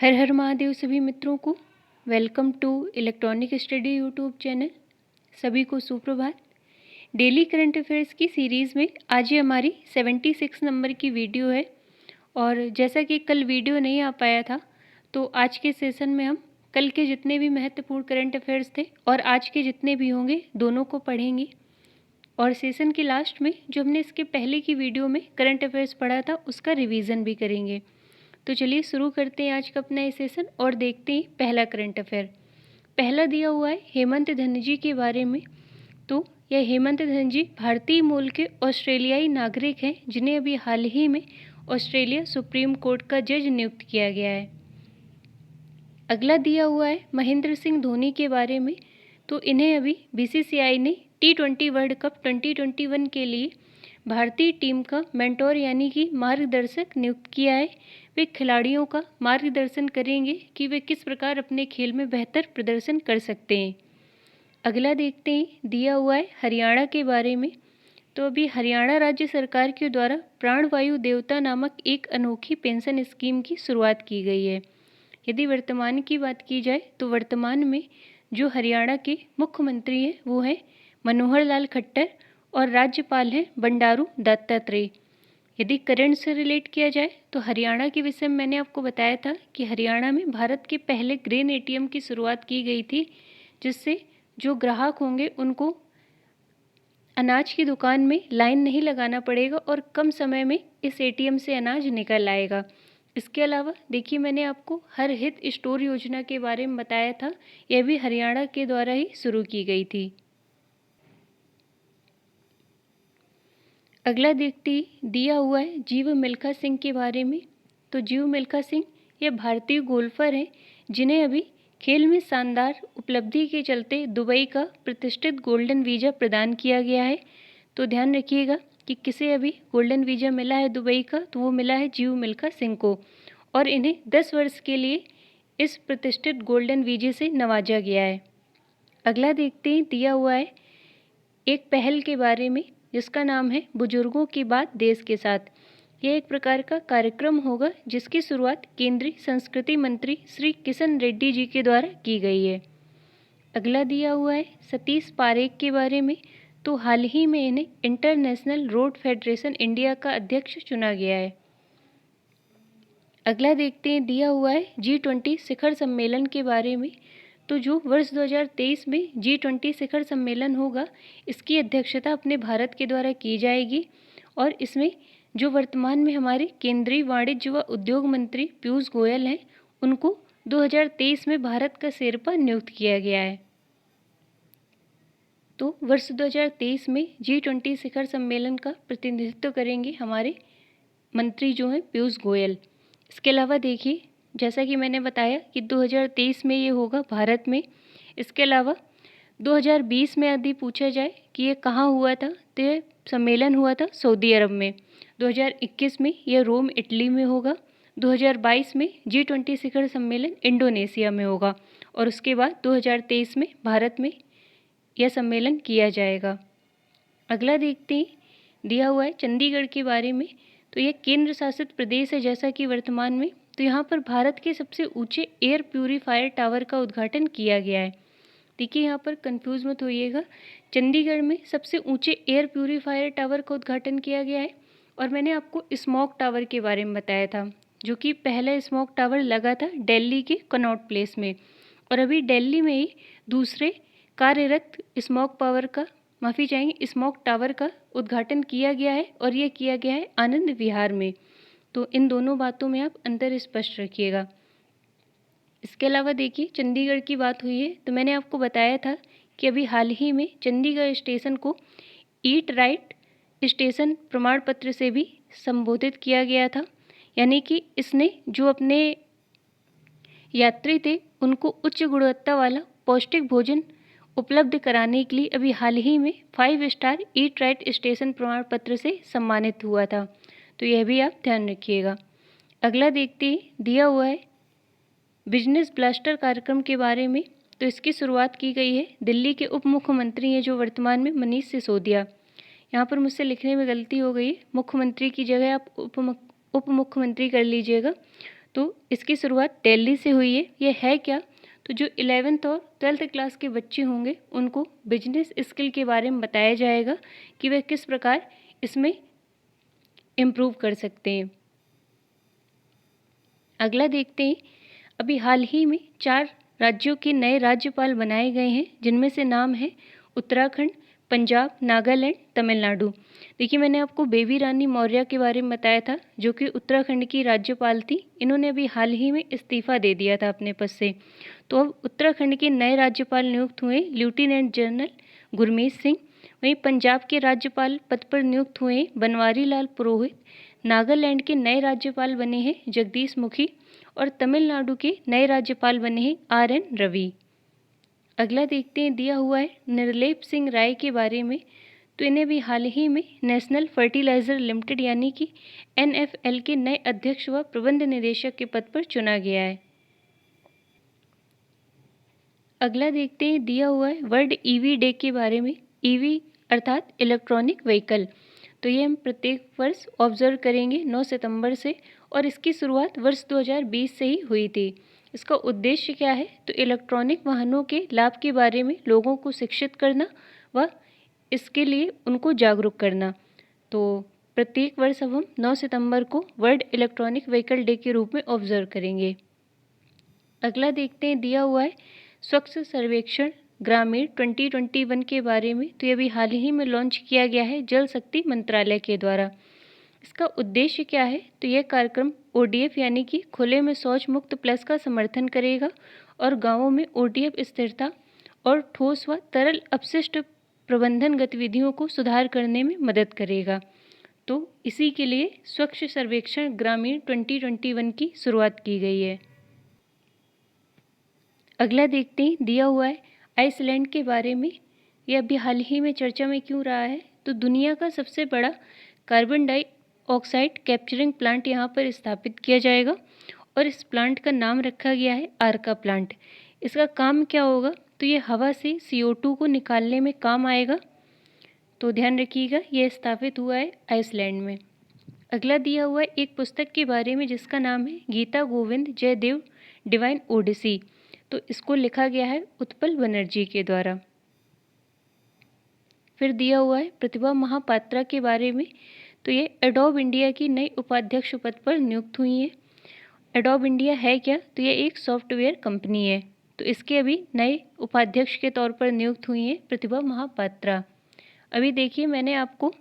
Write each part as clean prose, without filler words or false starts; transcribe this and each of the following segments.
हर हर महादेव सभी मित्रों को। Welcome to electronic study YouTube channel. सभी को सुप्रभात। डेली करंट अफेयर्स की सीरीज़ में आज ये हमारी 76 नंबर की वीडियो है। और जैसा कि कल वीडियो नहीं आ पाया था, तो आज के सेशन में हम कल के जितने भी महत्वपूर्ण करंट अफेयर्स थे और आज के जितने भी होंगे दोनों को पढ़ेंगे। और सेशन के लास्ट में जो हमने इसके पहले की वीडियो में करंट अफेयर्स पढ़ा था उसका रिवीजन भी करेंगे। तो चलिए शुरू करते हैं आज का अपना ये सेशन और देखते हैं पहला करंट अफेयर। पहला दिया हुआ है हेमंत धनजी के बारे में। तो यह हेमंत धनजी भारतीय मूल के ऑस्ट्रेलियाई नागरिक हैं जिन्हें अभी हाल ही में ऑस्ट्रेलिया सुप्रीम कोर्ट का जज नियुक्त किया गया है। अगला दिया हुआ है महेंद्र सिंह धोनी के बारे में। तो इन्हें अभी बीसीसीआई ने T20 वर्ल्ड कप 2021 के लिए भारतीय टीम का मेंटोर यानी कि मार्गदर्शक नियुक्त किया है। वे खिलाड़ियों का मार्गदर्शन करेंगे कि वे किस प्रकार अपने खेल में बेहतर प्रदर्शन कर सकते हैं। अगला देखते हैं दिया हुआ है हरियाणा के बारे में। तो अभी हरियाणा राज्य सरकार के द्वारा प्राणवायु देवता नामक एक अनोखी पेंशन स्कीम की शुरुआत की गई है। यदि वर्तमान की बात की जाए तो वर्तमान में जो हरियाणा के मुख्यमंत्री हैं वो हैं मनोहर लाल खट्टर और राज्यपाल हैं बंडारू दत्तात्रेय। यदि करंट से रिलेट किया जाए तो हरियाणा के विषय में मैंने आपको बताया था कि हरियाणा में भारत के पहले ग्रेन एटीएम की शुरुआत की गई थी, जिससे जो ग्राहक होंगे उनको अनाज की दुकान में लाइन नहीं लगाना पड़ेगा और कम समय में इस एटीएम से अनाज निकल आएगा। इसके अलावा देखिए मैंने आपको हर हित स्टोर योजना के बारे में बताया था, यह भी हरियाणा के द्वारा ही शुरू की गई थी। अगला देखते दिया हुआ है जीव मिल्खा सिंह के बारे में। तो जीव मिल्खा सिंह ये भारतीय गोल्फर हैं जिन्हें अभी खेल में शानदार उपलब्धि के चलते दुबई का प्रतिष्ठित गोल्डन वीज़ा प्रदान किया गया है। तो ध्यान रखिएगा कि किसे अभी गोल्डन वीज़ा मिला है दुबई का, तो वो मिला है जीव मिल्खा सिंह को और इन्हें 10 वर्ष के लिए इस प्रतिष्ठित गोल्डन वीज़े से नवाजा गया है। अगला देखते हैं दिया हुआ है एक पहल के बारे में जिसका नाम है बुजुर्गों की बात देश के साथ। यह एक प्रकार का कार्यक्रम होगा जिसकी शुरुआत केंद्रीय संस्कृति मंत्री श्री किशन रेड्डी जी के द्वारा की गई है। अगला दिया हुआ है सतीश पारेख के बारे में। तो हाल ही में इन्हें इंटरनेशनल रोड फेडरेशन इंडिया का अध्यक्ष चुना गया है। अगला देखते हैं दिया हुआ है G20 शिखर सम्मेलन के बारे में। तो जो वर्ष 2023 में G20 शिखर सम्मेलन होगा इसकी अध्यक्षता अपने भारत के द्वारा की जाएगी और इसमें जो वर्तमान में हमारे केंद्रीय वाणिज्य व उद्योग मंत्री पीयूष गोयल हैं उनको 2023 में भारत का शेरपा नियुक्त किया गया है। तो वर्ष 2023 में G20 शिखर सम्मेलन का प्रतिनिधित्व करेंगे हमारे मंत्री जो हैं पीयूष गोयल। इसके अलावा देखिए जैसा कि मैंने बताया कि 2023 में ये होगा भारत में। इसके अलावा 2020 में यदि पूछा जाए कि ये कहाँ हुआ था तो ये सम्मेलन हुआ था सऊदी अरब में। 2021 में यह रोम इटली में होगा। 2022 में G20 शिखर सम्मेलन इंडोनेशिया में होगा और उसके बाद 2023 में भारत में यह सम्मेलन किया जाएगा। अगला देखते हैं दिया हुआ है चंडीगढ़ के बारे में। तो यह केंद्र शासित प्रदेश है जैसा कि वर्तमान में। तो यहाँ पर भारत के सबसे ऊंचे एयर प्यूरीफायर टावर का उद्घाटन किया गया है। देखिए यहाँ पर कंफ्यूज मत होइएगा, चंडीगढ़ में सबसे ऊंचे एयर प्यूरीफायर टावर का उद्घाटन किया गया है और मैंने आपको स्मॉग टावर के बारे में बताया था जो कि पहला स्मॉग टावर लगा था दिल्ली के कनॉट प्लेस में और अभी दिल्ली में ही दूसरे कार्यरत स्मॉग टावर का उद्घाटन किया गया है और ये किया गया है आनंद विहार में। तो इन दोनों बातों में आप अंतर स्पष्ट रखिएगा। इसके अलावा देखिए चंडीगढ़ की बात हुई है तो मैंने आपको बताया था कि अभी हाल ही में चंडीगढ़ स्टेशन को ईट राइट स्टेशन प्रमाण पत्र से भी संबोधित किया गया था, यानी कि इसने जो अपने यात्री थे उनको उच्च गुणवत्ता वाला पौष्टिक भोजन उपलब्ध कराने के लिए अभी हाल ही में 5 स्टार ईट राइट स्टेशन प्रमाण पत्र से सम्मानित हुआ था। तो यह भी आप ध्यान रखिएगा। अगला देखते हैं दिया हुआ है बिजनेस ब्लास्टर कार्यक्रम के बारे में। तो इसकी शुरुआत की गई है दिल्ली के उप मुख्यमंत्री हैं जो वर्तमान में मनीष सिसोदिया। यहाँ पर मुझसे लिखने में गलती हो गई है, मुख्यमंत्री की जगह आप उप मुख्यमंत्री कर लीजिएगा। तो इसकी शुरुआत दिल्ली से हुई है। ये है क्या? तो जो 11th और 12th क्लास के बच्चे होंगे उनको बिजनेस स्किल के बारे में बताया जाएगा कि वे किस प्रकार इसमें इम्प्रूव कर सकते हैं। अगला देखते हैं, अभी हाल ही में 4 राज्यों के नए राज्यपाल बनाए गए हैं, जिनमें से नाम है उत्तराखंड, पंजाब, नागालैंड, तमिलनाडु। देखिए, मैंने आपको बेबी रानी मौर्य के बारे में बताया था, जो कि उत्तराखंड की राज्यपाल थी। इन्होंने अभी हाल ही में इस्तीफा दे दिया था अपने पद से। तो अब उत्तराखंड के नए राज्यपाल नियुक्त हुए लेफ्टिनेंट जनरल गुरमीत सिंह। वहीं पंजाब के राज्यपाल पद पर नियुक्त हुए बनवारी लाल पुरोहित। नागालैंड के नए राज्यपाल बने हैं जगदीश मुखी और तमिलनाडु के नए राज्यपाल बने हैं RN रवि। अगला देखते हैं, दिया हुआ है निर्लेप सिंह राय के बारे में। तो इन्हें भी हाल ही में नेशनल फर्टिलाइजर लिमिटेड यानी कि NFL के नए अध्यक्ष व प्रबंध निदेशक के पद पर चुना गया है। अगला देखते हैं, दिया हुआ है वर्ल्ड EV डे के बारे में। EV अर्थात इलेक्ट्रॉनिक व्हीकल। तो ये हम प्रत्येक वर्ष ऑब्जर्व करेंगे 9 सितंबर से, और इसकी शुरुआत वर्ष 2020 से ही हुई थी। इसका उद्देश्य क्या है? तो इलेक्ट्रॉनिक वाहनों के लाभ के बारे में लोगों को शिक्षित करना व इसके लिए उनको जागरूक करना। तो प्रत्येक वर्ष अब हम 9 सितंबर को वर्ल्ड इलेक्ट्रॉनिक व्हीकल डे के रूप में ऑब्जर्व करेंगे। अगला देखते हैं, दिया हुआ है स्वच्छ सर्वेक्षण ग्रामीण 2021 के बारे में। तो ये भी हाल ही में लॉन्च किया गया है जल शक्ति मंत्रालय के द्वारा। इसका उद्देश्य क्या है? तो यह कार्यक्रम ODF यानी कि खुले में शौच मुक्त प्लस का समर्थन करेगा और गांवों में ODF स्थिरता और ठोस व तरल अपशिष्ट प्रबंधन गतिविधियों को सुधार करने में मदद करेगा। तो इसी के लिए स्वच्छ सर्वेक्षण ग्रामीण 2021 की शुरुआत की गई है। अगला देखते हैं, दिया हुआ है आइसलैंड के बारे में। यह अभी हाल ही में चर्चा में क्यों रहा है? तो दुनिया का सबसे बड़ा कार्बन डाइऑक्साइड कैप्चरिंग प्लांट यहाँ पर स्थापित किया जाएगा और इस प्लांट का नाम रखा गया है आर्का प्लांट। इसका काम क्या होगा? तो ये हवा से CO2 को निकालने में काम आएगा। तो ध्यान रखिएगा, यह स्थापित हुआ है आइसलैंड में। अगला दिया हुआ है एक पुस्तक के बारे में जिसका नाम है गीता गोविंद जयदेव डिवाइन ओडिसी। तो इसको लिखा गया है उत्पल बनर्जी के द्वारा। फिर दिया हुआ है प्रतिभा महापात्रा के बारे में। तो ये एडोब इंडिया की नई उपाध्यक्ष पद पर नियुक्त हुई है। एडोब इंडिया है क्या? तो ये एक सॉफ्टवेयर कंपनी है। तो इसके अभी नए उपाध्यक्ष के तौर पर नियुक्त हुई है प्रतिभा महापात्रा। अभी देखिए, मैंने आपको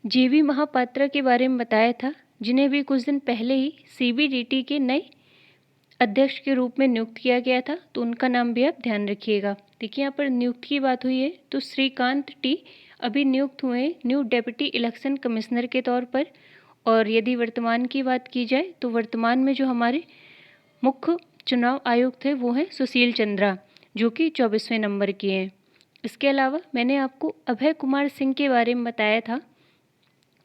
JV महापात्रा के बारे में बताया था, जिन्हें भी कुछ दिन पहले ही CBDT के नए अध्यक्ष के रूप में नियुक्त किया गया था। तो उनका नाम भी आप ध्यान रखिएगा। देखिए, यहाँ पर नियुक्त की बात हुई है तो श्रीकांत T अभी नियुक्त हुए न्यू डेप्यूटी इलेक्शन कमिश्नर के तौर पर। और यदि वर्तमान की बात की जाए तो वर्तमान में जो हमारे मुख्य चुनाव आयुक्त थे वो हैं सुशील चंद्रा, जो कि 24वें नंबर के हैं। इसके अलावा मैंने आपको अभय कुमार सिंह के बारे में बताया था,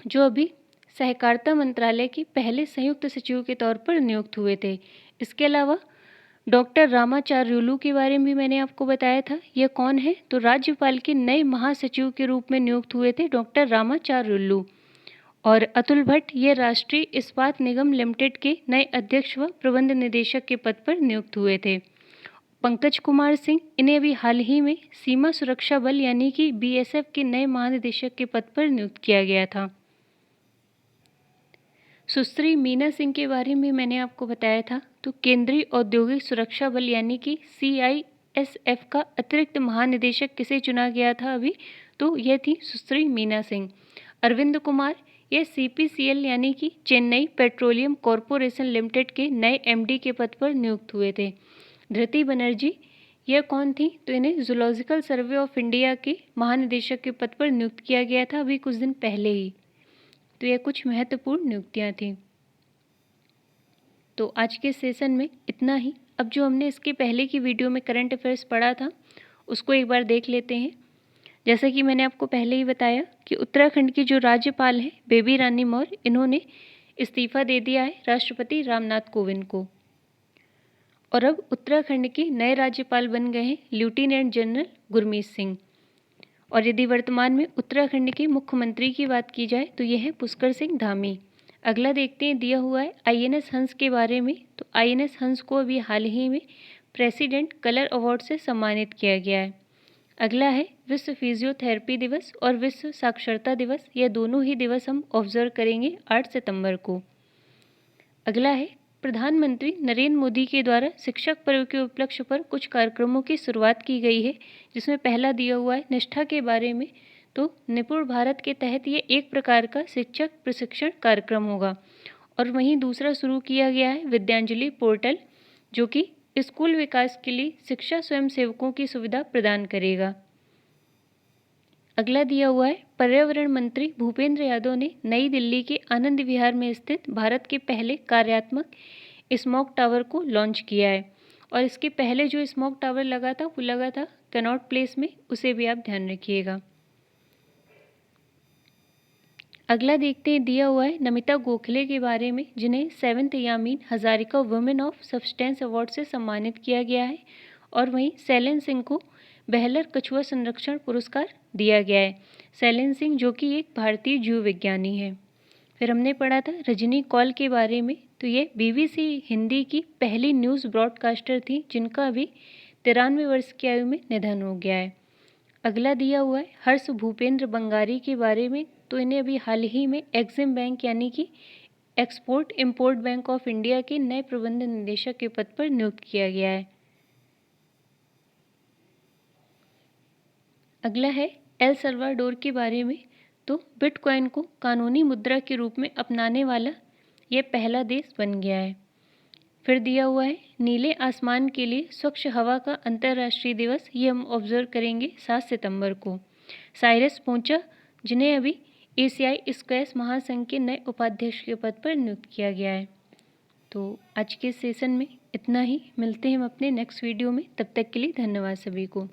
जो अभी सहकारिता मंत्रालय के पहले संयुक्त सचिव के तौर पर नियुक्त हुए थे। इसके अलावा डॉक्टर रामाचार्युलू के बारे में भी मैंने आपको बताया था। यह कौन है? तो राज्यपाल के नए महासचिव के रूप में नियुक्त हुए थे डॉक्टर रामाचार्युलू। और अतुल भट्ट ये राष्ट्रीय इस्पात निगम लिमिटेड के नए अध्यक्ष व प्रबंध निदेशक के पद पर नियुक्त हुए थे। पंकज कुमार सिंह, इन्हें अभी हाल ही में सीमा सुरक्षा बल यानी कि BSF के नए महानिदेशक के पद पर नियुक्त किया गया था। सुश्री मीना सिंह के बारे में मैंने आपको बताया था। तो केंद्रीय औद्योगिक सुरक्षा बल यानी कि CISF का अतिरिक्त महानिदेशक किसे चुना गया था अभी? तो यह थी सुश्री मीना सिंह। अरविंद कुमार ये CPCL यानी कि चेन्नई पेट्रोलियम कॉरपोरेशन लिमिटेड के नए MD के पद पर नियुक्त हुए थे। धृति बनर्जी यह कौन थी? तो इन्हें जूलॉजिकल सर्वे ऑफ इंडिया के महानिदेशक के पद पर नियुक्त किया गया था अभी कुछ दिन पहले ही। तो यह कुछ महत्वपूर्ण नियुक्तियां थीं। तो आज के सेशन में इतना ही। अब जो हमने इसके पहले की वीडियो में करंट अफेयर्स पढ़ा था उसको एक बार देख लेते हैं। जैसा कि मैंने आपको पहले ही बताया कि उत्तराखंड की जो राज्यपाल हैं बेबी रानी मौर्य, इन्होंने इस्तीफा दे दिया है राष्ट्रपति रामनाथ कोविंद को। और अब उत्तराखंड के नए राज्यपाल बन गए हैं लेफ्टिनेंट जनरल गुरमीत सिंह। और यदि वर्तमान में उत्तराखंड के मुख्यमंत्री की बात की जाए तो यह है पुष्कर सिंह धामी। अगला देखते हैं, दिया हुआ है INS हंस के बारे में। तो INS हंस को अभी हाल ही में प्रेसिडेंट कलर अवार्ड से सम्मानित किया गया है। अगला है विश्व फिजियोथेरेपी दिवस और विश्व साक्षरता दिवस। यह दोनों ही दिवस हम ऑब्जर्व करेंगे 8 सितंबर को। अगला है प्रधानमंत्री नरेंद्र मोदी के द्वारा शिक्षक पर्व के उपलक्ष्य पर कुछ कार्यक्रमों की शुरुआत की गई है, जिसमें पहला दिया हुआ है निष्ठा के बारे में। तो निपुण भारत के तहत ये एक प्रकार का शिक्षक प्रशिक्षण कार्यक्रम होगा। और वहीं दूसरा शुरू किया गया है विद्यांजलि पोर्टल, जो कि स्कूल विकास के लिए शिक्षा स्वयंसेवकों की सुविधा प्रदान करेगा। अगला दिया हुआ है पर्यावरण मंत्री भूपेंद्र यादव ने नई दिल्ली के आनंद विहार में स्थित भारत के पहले कार्यात्मक स्मॉग टावर को लॉन्च किया है। और इसके पहले जो स्मॉग टावर लगा था वो लगा था कनॉट प्लेस में, उसे भी आप ध्यान रखिएगा। अगला देखते हैं, दिया हुआ है नमिता गोखले के बारे में, जिन्हें 7th Yameen Hazarika women of substance award से सम्मानित किया गया है। और वहीं सैलन सिंह को बेहलर कछुआ संरक्षण पुरस्कार दिया गया है। सैलन सिंह जो कि एक भारतीय जीव विज्ञानी है। फिर हमने पढ़ा था रजनी कौल के बारे में। तो ये BBC हिंदी की पहली न्यूज़ ब्रॉडकास्टर थी, जिनका अभी 93 वर्ष की आयु में निधन हो गया है। अगला दिया हुआ है हर्ष भूपेंद्र बंगारी के बारे में। तो इन्हें अभी हाल ही में एक्सिम बैंक यानी कि export import bank of India के नए प्रबंध निदेशक के पद पर नियुक्त किया गया है। अगला है एल सल्वाडोर के बारे में। तो बिटकॉइन को कानूनी मुद्रा के रूप में अपनाने वाला यह पहला देश बन गया है। फिर दिया हुआ है नीले आसमान के लिए स्वच्छ हवा का अंतर्राष्ट्रीय दिवस। ये हम ऑब्जर्व करेंगे 7 सितंबर को। साइरस पोंचा, जिन्हें अभी एशियाई स्क्वैश महासंघ के नए उपाध्यक्ष के पद पर नियुक्त किया गया है। तो आज के सेशन में इतना ही। मिलते हैं हम अपने नेक्स्ट वीडियो में। तब तक के लिए धन्यवाद सभी को।